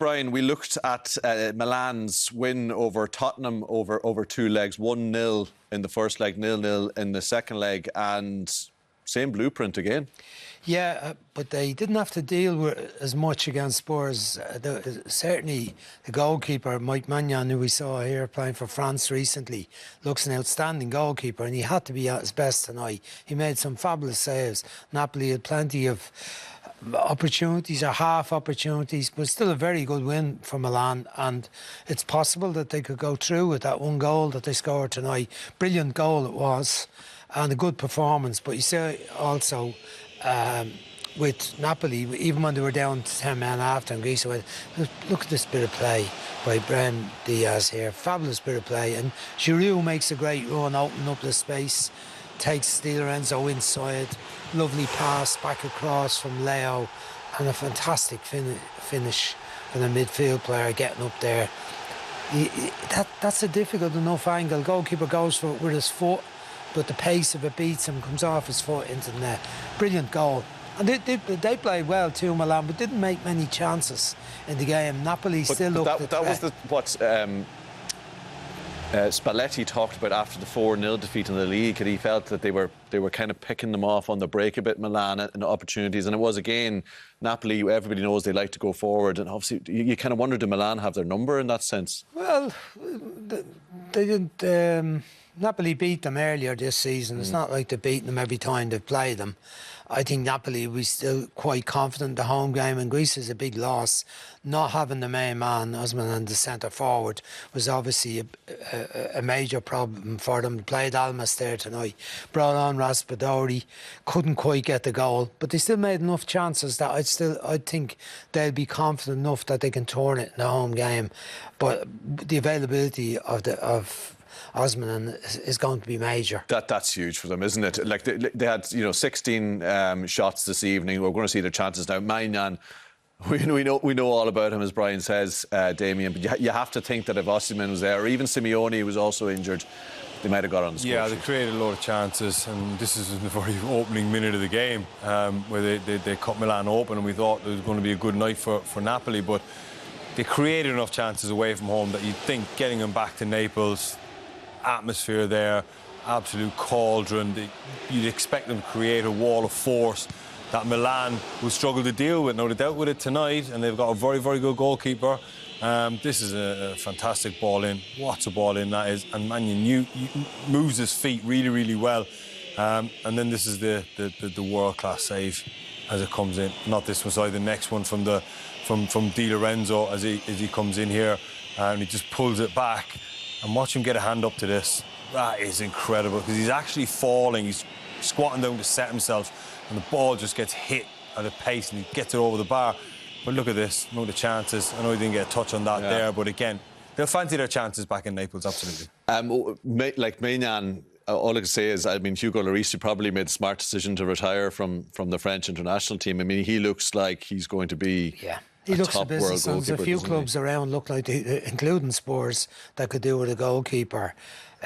Brian, we looked at Milan's win over Tottenham over 2 legs, 1-0 in the first leg, 0-0 in the second leg, and same blueprint again. Yeah, but they didn't have to deal with as much against Spurs. Certainly, the goalkeeper, Mike Maignan, who we saw here playing for France recently, looks an outstanding goalkeeper, and he had to be at his best tonight. He made some fabulous saves. Napoli had plenty of opportunities, or half opportunities, but still a very good win for Milan, and it's possible that they could go through with that one goal that they scored tonight. Brilliant goal it was, and a good performance. But you see also with Napoli, even when they were down to 10 men after, and Greece went, look at this bit of play by Brahim Diaz here, fabulous bit of play, and Giroud makes a great run, opening up the space, takes Di Lorenzo inside, lovely pass back across from Leo, and a fantastic finish from the midfield player getting up there. That's a difficult enough angle. Goalkeeper goes for it with his foot, but the pace of it beats him, comes off his foot into the net. Brilliant goal. And they played well too, Milan, but didn't make many chances in the game. Napoli still looked the threat. That was what Spalletti talked about after the 4-0 defeat in the league, and he felt that they were kind of picking them off on the break a bit, Milan, and opportunities. And it was, again, Napoli, everybody knows they like to go forward, and obviously you kind of wonder, do Milan have their number in that sense? Well, they didn't. Napoli beat them earlier this season. It's not like they've beaten them every time they've played them. I think Napoli was still quite confident. The home game in Greece is a big loss. Not having the main man, Osman, and the centre forward was obviously a major problem for them. They played Almas there tonight. Brought on Raspadori, couldn't quite get the goal, but they still made enough chances that I think they'll be confident enough that they can turn it in the home game. But the availability of Osman is going to be major. That's huge for them, isn't it? Like they had 16 shots this evening. We're going to see their chances now. Maignan, we know all about him, as Brian says, Damien. But you have to think that if Osimhen was there, or even Simeone, who was also injured, they might have got on the score. Yeah, they created a lot of chances, and this is in the very opening minute of the game where they cut Milan open, and we thought it was going to be a good night for Napoli, but they created enough chances away from home that you'd think getting them back to Naples, atmosphere there, absolute cauldron. You'd expect them to create a wall of force that Milan will struggle to deal with. Now, they dealt with it tonight, and they've got a very, very good goalkeeper. This is a fantastic ball in. What a ball in that is. And Maignan moves his feet really, really well. And then this is the world-class save as it comes in. Not this one, sorry, the next one from Di Lorenzo as he comes in here, and he just pulls it back. And watch him get a hand up to this. That is incredible, because he's actually falling. He's squatting down to set himself, and the ball just gets hit at a pace, and he gets it over the bar. But look at this, no the chances. I know he didn't get a touch on that there, but again, they'll fancy their chances back in Naples, absolutely. Like Maignan, all I can say is, I mean, Hugo Lloris probably made a smart decision to retire from the French international team. I mean, he looks like he's going to be... Yeah. He looks a business. There's a few clubs around look like, including Spurs, that could do with a goalkeeper.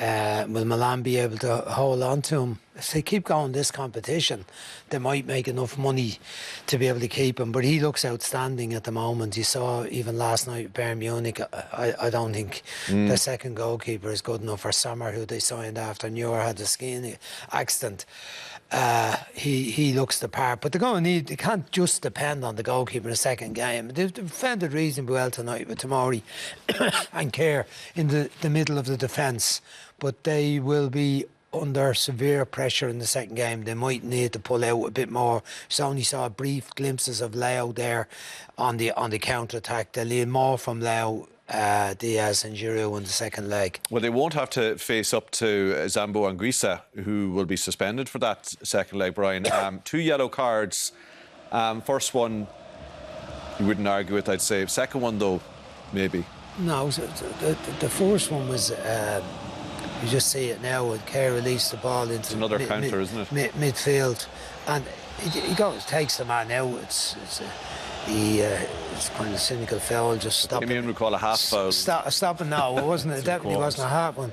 Will Milan be able to hold on to him? If they keep going this competition, they might make enough money to be able to keep him. But he looks outstanding at the moment. You saw even last night with Bayern Munich. I don't think the second goalkeeper is good enough for Sommer, who they signed after Neuer had a skiing accident. He looks the part, but they can't just depend on the goalkeeper in the second game. They've defended reasonably well tonight with Tomori and Kerr in the middle of the defence, but they will be under severe pressure in the second game. They might need to pull out a bit more. So only saw brief glimpses of Leo there on the counter-attack. They'll need more from Leo, Diaz and Giroud in the second leg. Well, they won't have to face up to Zambo Anguissa, who will be suspended for that second leg, Brian. 2 yellow cards. First one, you wouldn't argue with, I'd say. Second one, though, maybe. No, the first one was... you just see it now when Kerr released the ball into another counter, isn't it? Midfield, and he takes the man out. It's kind of a cynical foul. Just stopping. Damien would call a half foul. Stopping. No, it wasn't. It definitely wasn't a half one.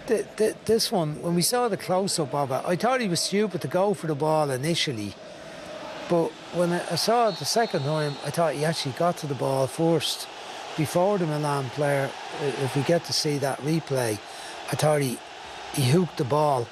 This one, when we saw the close-up of it, I thought he was stupid to go for the ball initially, but when I saw it the second time, I thought he actually got to the ball first. before the Milan player, if we get to see that replay, I thought he hooked the ball,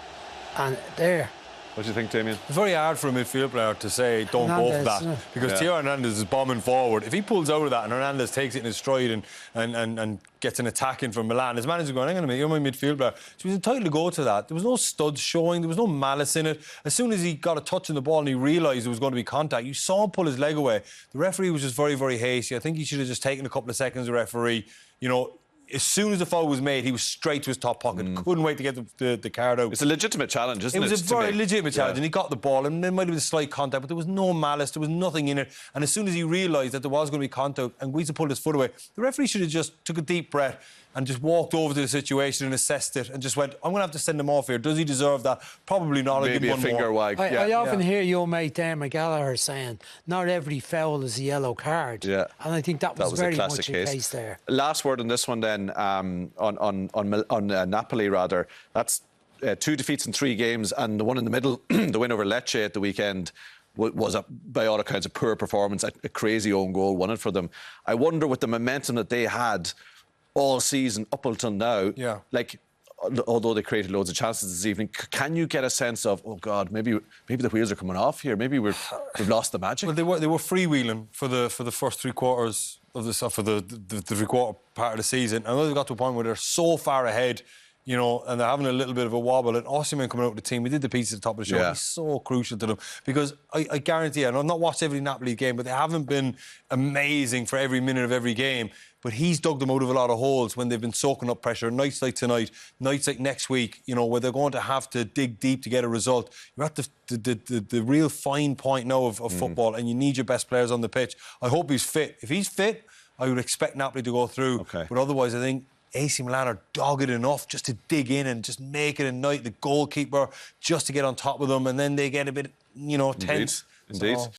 and there. What do you think, Damien? It's very hard for a midfield player to say don't go for that, because Theo Hernandez is bombing forward. If he pulls out of that and Hernandez takes it in his stride and gets an attack in from Milan, his manager's going, hang on a minute, you're my midfield player. So he was entitled to go to that. There was no studs showing, there was no malice in it. As soon as he got a touch on the ball and he realised there was going to be contact, you saw him pull his leg away. The referee was just very, very hasty. I think he should have just taken a couple of seconds, the referee, you know. As soon as the foul was made, he was straight to his top pocket. Couldn't wait to get the card out. It's a legitimate challenge, isn't it? It was a very legitimate challenge, and he got the ball, and there might have been a slight contact, but there was no malice, there was nothing in it. And as soon as he realised that there was going to be contact, and Guiza pulled his foot away, the referee should have just took a deep breath and just walked over to the situation and assessed it and just went, I'm going to have to send him off here. Does he deserve that? Probably not. Maybe a finger wag. I often hear your mate Dermot Gallagher saying, not every foul is a yellow card. Yeah. And I think that was very much the case there. Last word on this one then, on Napoli rather. That's 2 defeats in 3 games, and the one in the middle, the win over Lecce at the weekend, was by all accounts a poor performance, a crazy own goal, won it for them. I wonder, with the momentum that they had all season up until now, like, although they created loads of chances this evening, can you get a sense of, oh God, maybe the wheels are coming off here, maybe we've lost the magic? Well, they were freewheeling for the first 3 quarters of for the 3-quarter part of the season, and they've got to a point where they're so far ahead, you know, and they're having a little bit of a wobble. And Osimhen coming out with the team, we did the piece at the top of the show. He's so crucial to them, because I guarantee you, and I've not watched every Napoli game, but they haven't been amazing for every minute of every game. But he's dug them out of a lot of holes when they've been soaking up pressure. Nights like tonight, nights like next week, you know, where they're going to have to dig deep to get a result. You're at the real fine point now of football, and you need your best players on the pitch. I hope he's fit. If he's fit, I would expect Napoli to go through. Okay. But otherwise, I think AC Milan are dogged enough just to dig in and just make it a night. The goalkeeper just to get on top of them, and then they get a bit, you know, tense. Indeed. So,